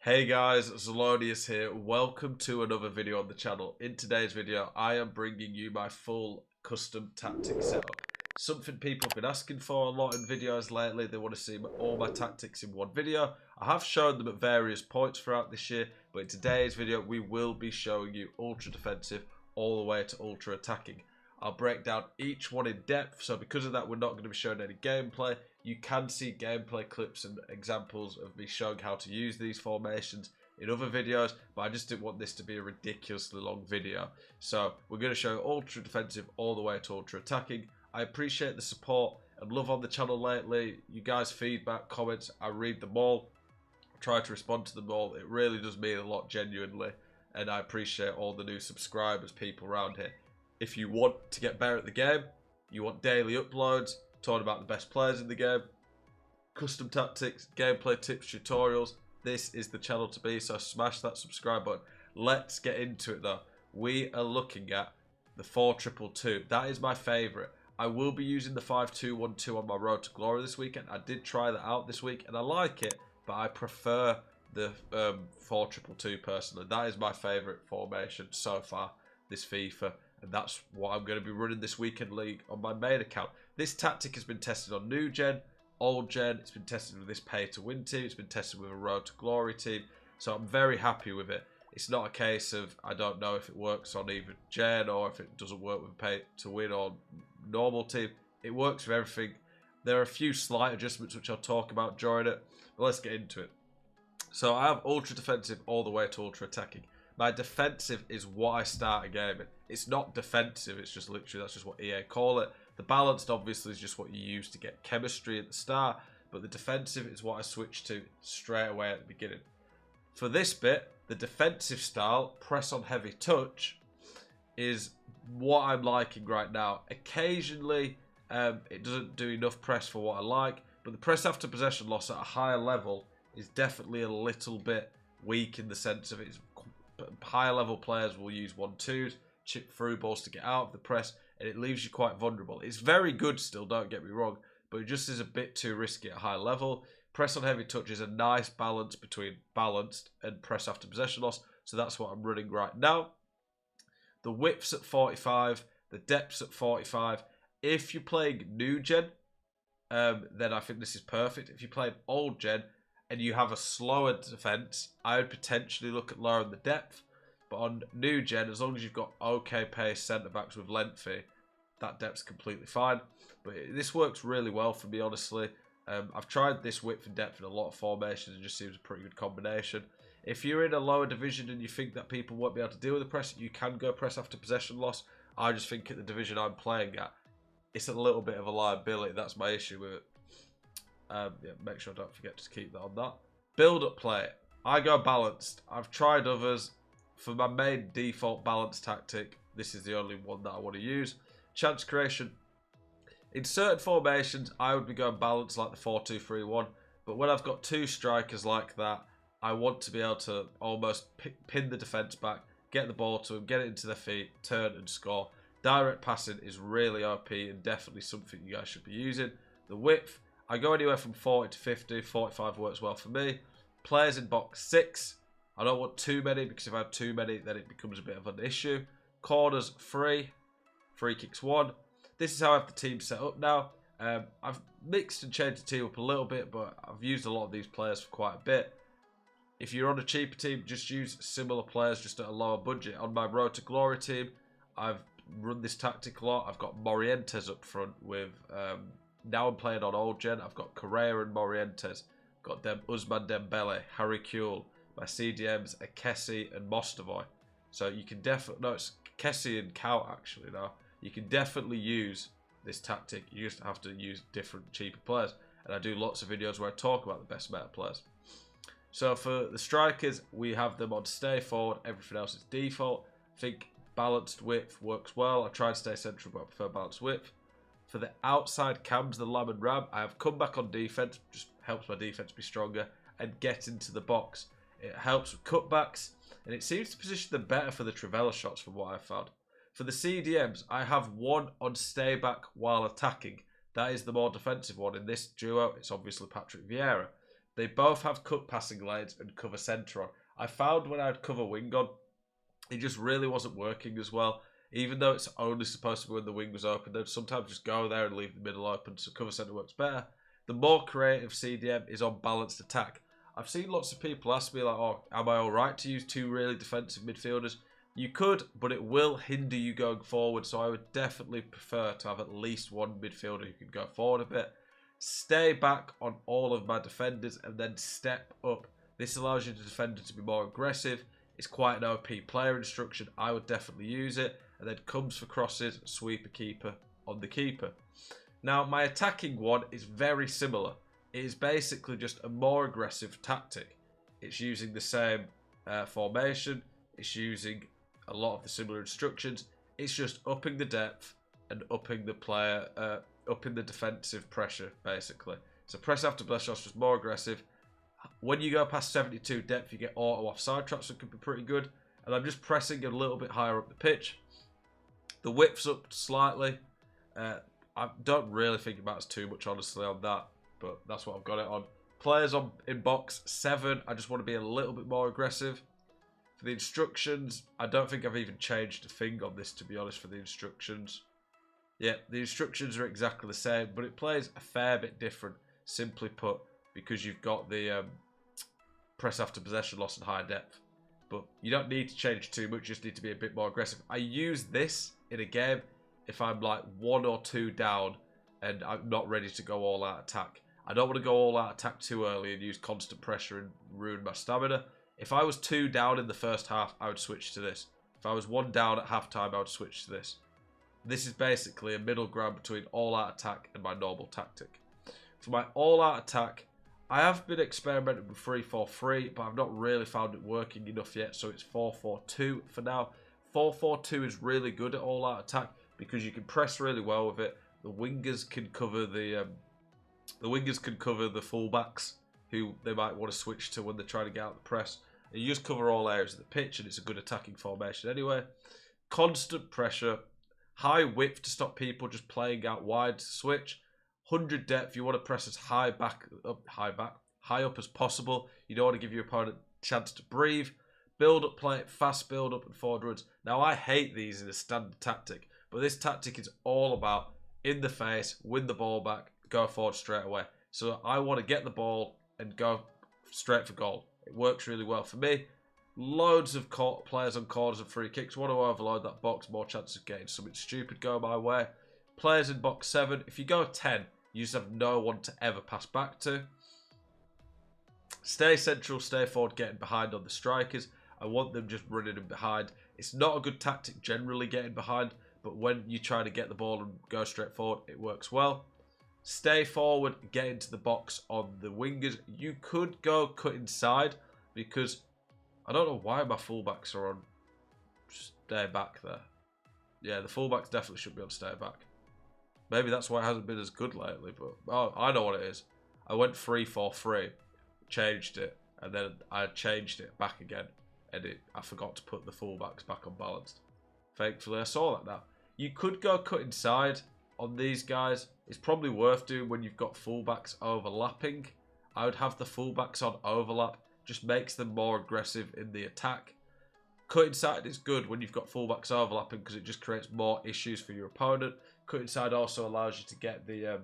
Hey guys, Zelonius here. Welcome to another video on the channel. In today's video, I am bringing you my full custom tactics setup. Something people have been asking for a lot in videos lately. They want to see all my tactics in one video. I have shown them at various points throughout this year, but in today's video, we will be showing you ultra defensive all the way to ultra attacking. I'll break down each one in depth, so because of that, we're not going to be showing any gameplay. You can see gameplay clips and examples of me showing how to use these formations in other videos, but I just didn't want this to be a ridiculously long video. So we're going to show ultra defensive all the way to ultra attacking. I appreciate the support and love on the channel lately. You guys' feedback, comments, I read them all. I try to respond to them all. It really does mean a lot, genuinely, and I appreciate all the new subscribers, people around here. If you want to get better at the game, you want daily uploads, talking about the best players in the game, custom tactics, gameplay tips, tutorials, this is the channel to be, so smash that subscribe button. Let's get into it though. We are looking at the 4-2-2. That is my favourite. I will be using the 5-2-1-2 on my road to glory this weekend. I did try that out this week and I like it, but I prefer the 4-2-2 personally. That is my favourite formation so far this FIFA. And that's what I'm going to be running this weekend league on my main account. This tactic has been tested on new gen, old gen. It's been tested with this pay to win team. It's been tested with a road to glory team. So I'm very happy with it. It's not a case of I don't know if it works on even gen or if it doesn't work with pay to win or normal team. It works with everything. There are a few slight adjustments which I'll talk about during it. But let's get into it. So I have ultra defensive all the way to ultra attacking. My defensive is what I start a game in. It's not defensive, it's just literally, that's just what EA call it. The balanced obviously is just what you use to get chemistry at the start, but the defensive is what I switch to straight away at the beginning. For this bit, the defensive style, press on heavy touch, is what I'm liking right now. Occasionally, it doesn't do enough press for what I like, but the press after possession loss at a higher level is definitely a little bit weak in the sense of it's higher level players will use 1-2s, chip through balls to get out of the press, and it leaves you quite vulnerable. It's very good still, don't get me wrong, but it just is a bit too risky at high level. Press on heavy touch is a nice balance between balanced and press after possession loss, so that's what I'm running right now. The width's at 45, the depth's at 45. If you're playing new gen, then I think this is perfect. If you're playing old gen, and you have a slower defense, I would potentially look at lowering the depth. But on new gen, as long as you've got okay pace centre-backs with lengthy, that depth's completely fine. But this works really well for me, honestly. I've tried this width and depth in a lot of formations. It just seems a pretty good combination. If you're in a lower division and you think that people won't be able to deal with the press, you can go press after possession loss. I just think at the division I'm playing at, it's a little bit of a liability. That's my issue with it. Yeah, make sure I don't forget to keep that on that. Build-up play. I go balanced. I've tried others. For my main default balanced tactic, this is the only one that I want to use. Chance creation. In certain formations, I would be going balanced like the 4-2-3-1. But when I've got two strikers like that, I want to be able to almost pin the defence back, get the ball to them, get it into their feet, turn and score. Direct passing is really OP and definitely something you guys should be using. The width. I go anywhere from 40 to 50. 45 works well for me. Players in box 6. I don't want too many because if I have too many, then it becomes a bit of an issue. Corners 3. Free kicks 1. This is how I have the team set up now. I've mixed and changed the team up a little bit, but I've used a lot of these players for quite a bit. If you're on a cheaper team, just use similar players just at a lower budget. On my Road to Glory team, I've run this tactic a lot. I've got Morientes up front with... now I'm playing on old gen. I've got Correa and Morientes. Got Usman Dembele, Harry Kewell. My CDMs are Kessie and Mostovoy. So you can definitely... No, it's Kessie and Cow actually now. You can definitely use this tactic. You just have to use different cheaper players. And I do lots of videos where I talk about the best meta players. So for the strikers, we have them on stay forward. Everything else is default. I think balanced width works well. I try to stay central, but I prefer balanced width. For the outside cams, the Lamb and Ram, I have come back on defense. Just helps my defense be stronger and get into the box. It helps with cutbacks, and it seems to position them better for the Trivela shots from what I've found. For the CDMs, I have one on stay back while attacking. That is the more defensive one. In this duo, it's obviously Patrick Vieira. They both have cut passing lanes and cover centre on. I found when I'd cover wing on, it just really wasn't working as well. Even though it's only supposed to be when the wing was open, they'd sometimes just go there and leave the middle open, so cover centre works better. The more creative CDM is on balanced attack. I've seen lots of people ask me, like, oh, am I alright to use two really defensive midfielders? You could, but it will hinder you going forward, so I would definitely prefer to have at least one midfielder who can go forward a bit. Stay back on all of my defenders and then step up. This allows your defender to be more aggressive. It's quite an OP player instruction. I would definitely use it. And then comes for crosses, sweep a keeper on the keeper. Now, my attacking one is very similar. It is basically just a more aggressive tactic. It's using the same formation. It's using a lot of the similar instructions. It's just upping the depth and upping the player, upping the defensive pressure, basically. So press after bless shots was more aggressive. When you go past 72 depth, you get auto offside traps, so it can be pretty good. And I'm just pressing a little bit higher up the pitch. The width's up slightly. I don't really think about it too much, honestly, on that. But that's what I've got it on. Players on in box 7. I just want to be a little bit more aggressive. For the instructions, I don't think I've even changed a thing on this, to be honest, for the instructions. Yeah, the instructions are exactly the same, but it plays a fair bit different, simply put, because you've got the press after possession loss and high depth. But you don't need to change too much, you just need to be a bit more aggressive. I use this in a game if I'm like 1 or 2 down and I'm not ready to go all out attack. I don't want to go all out attack too early and use constant pressure and ruin my stamina. If I was 2 down in the first half, I would switch to this. If I was 1 down at halftime, I would switch to this. This is basically a middle ground between all out attack and my normal tactic. For my all out attack, I have been experimenting with 3-4-3, but I've not really found it working enough yet, so it's 4-4-2 for now. 4-4-2 is really good at all out attack because you can press really well with it. The wingers can cover the fullbacks who they might want to switch to when they're trying to get out the press. And you just cover all areas of the pitch, and it's a good attacking formation anyway. Constant pressure, high width to stop people just playing out wide to switch. 100 depth, you want to press as high up as possible. You don't want to give your opponent a chance to breathe. Build up play, fast build up and forward runs. Now I hate these in a standard tactic, but this tactic is all about in the face, win the ball back, go forward straight away. So I want to get the ball and go straight for goal. It works really well for me. Loads of players on corners and free kicks. Want to overload that box, more chances of getting something stupid go my way. Players in box 7. If you go 10, you just have no one to ever pass back to. Stay central, stay forward, getting behind on the strikers. I want them just running in behind. It's not a good tactic generally getting behind, but when you try to get the ball and go straight forward, it works well. Stay forward, get into the box on the wingers. You could go cut inside because I don't know why my fullbacks are on stay back there. Yeah, the fullbacks definitely should be on stay back. Maybe that's why it hasn't been as good lately, but oh, I know what it is. I went 3-4-3, changed it, and then I changed it back again, and I forgot to put the fullbacks back on balanced. Thankfully, I saw that now. You could go cut inside on these guys. It's probably worth doing when you've got fullbacks overlapping. I would have the fullbacks on overlap. Just makes them more aggressive in the attack. Cut inside is good when you've got fullbacks overlapping because it just creates more issues for your opponent. Cut inside also allows you to get the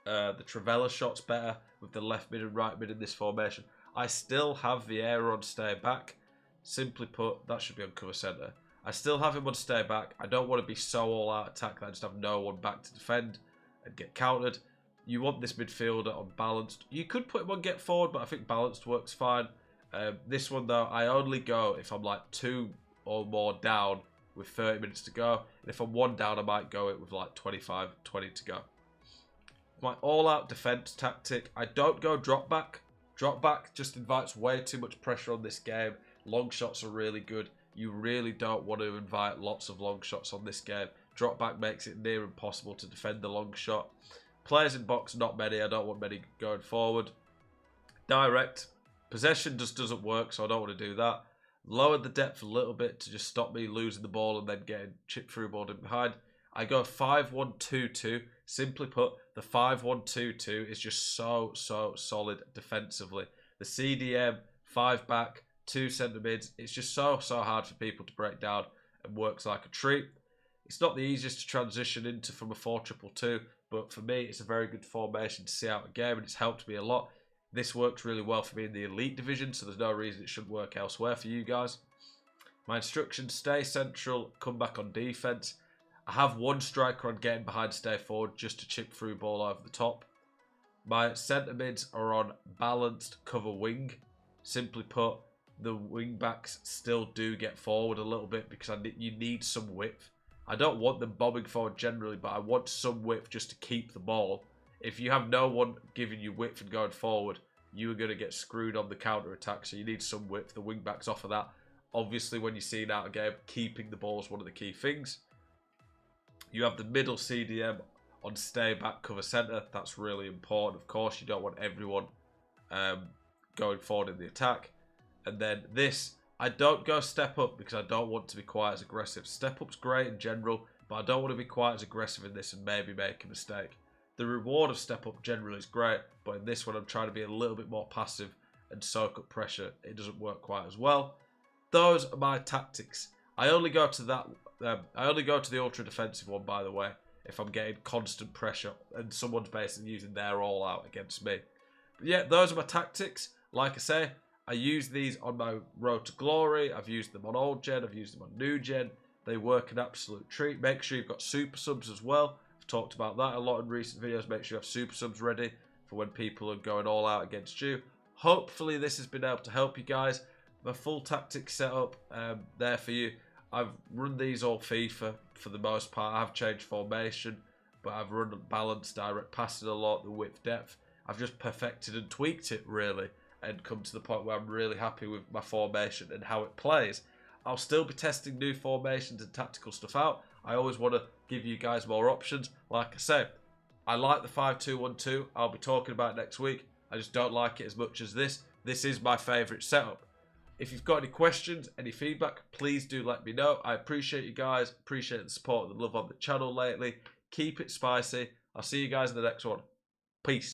Trivela shots better with the left mid and right mid in this formation. I still have Vieira on stay back. Simply put, that should be on cover centre. I still have him on stay back. I don't want to be so all out attack that I just have no one back to defend and get countered. You want this midfielder on balanced. You could put him on get forward, but I think balanced works fine. This one though, I only go if I'm like 2 or more down with 30 minutes to go. And if I'm 1 down, I might go it with like 25, 20 to go. My all-out defense tactic, I don't go drop back. Drop back just invites way too much pressure on this game. Long shots are really good. You really don't want to invite lots of long shots on this game. Drop back makes it near impossible to defend the long shot. Players in box, not many. I don't want many going forward. Direct. Possession just doesn't work, so I don't want to do that. Lower the depth a little bit to just stop me losing the ball and then getting chipped through ball in behind. I go 5-1-2-2. Simply put, The 5-1-2-2 is just so solid defensively. The CDM, 5 back, 2 centre mids, it's just so hard for people to break down and works like a treat. It's not the easiest to transition into from a 4-2-2, but for me, it's a very good formation to see out a game, and it's helped me a lot. This works really well for me in the elite division, so there's no reason it shouldn't work elsewhere for you guys. My instructions: stay central, come back on defense. I have one striker on getting behind, stay forward, just to chip through ball over the top. My centre mids are on balanced, cover wing. Simply put, the wing backs still do get forward a little bit because you need some width. I don't want them bombing forward generally, but I want some width just to keep the ball. If you have no one giving you width and going forward, you are going to get screwed on the counter attack. So you need some width. The wing backs offer that. Obviously, when you're seeing out a game, keeping the ball is one of the key things. You have the middle CDM on stay back, cover centre. That's really important. Of course, you don't want everyone going forward in the attack. And then this, I don't go step up because I don't want to be quite as aggressive. Step up's great in general, but I don't want to be quite as aggressive in this and maybe make a mistake. The reward of step up generally is great, but in this one I'm trying to be a little bit more passive and soak up pressure. It doesn't work quite as well. Those are my tactics. I only go to that. I only go to the ultra defensive one, by the way, if I'm getting constant pressure and someone's basically using their all out against me. But yeah, those are my tactics. Like I say, I use these on my road to glory. I've used them on old gen. I've used them on new gen. They work an absolute treat. Make sure you've got super subs as well. I've talked about that a lot in recent videos. Make sure you have super subs ready for when people are going all out against you. Hopefully this has been able to help you guys. My full tactics set up there for you. I've run these all FIFA for the most part. I've changed formation, but I've run balanced direct passing a lot, the width depth. I've just perfected and tweaked it really and come to the point where I'm really happy with my formation and how it plays. I'll still be testing new formations and tactical stuff out. I always want to give you guys more options. Like I said, I like the 5-2-1-2. I'll be talking about it next week. I just don't like it as much as this. This is my favourite setup. If you've got any questions, any feedback, please do let me know. I appreciate you guys. Appreciate the support and the love on the channel lately. Keep it spicy. I'll see you guys in the next one. Peace.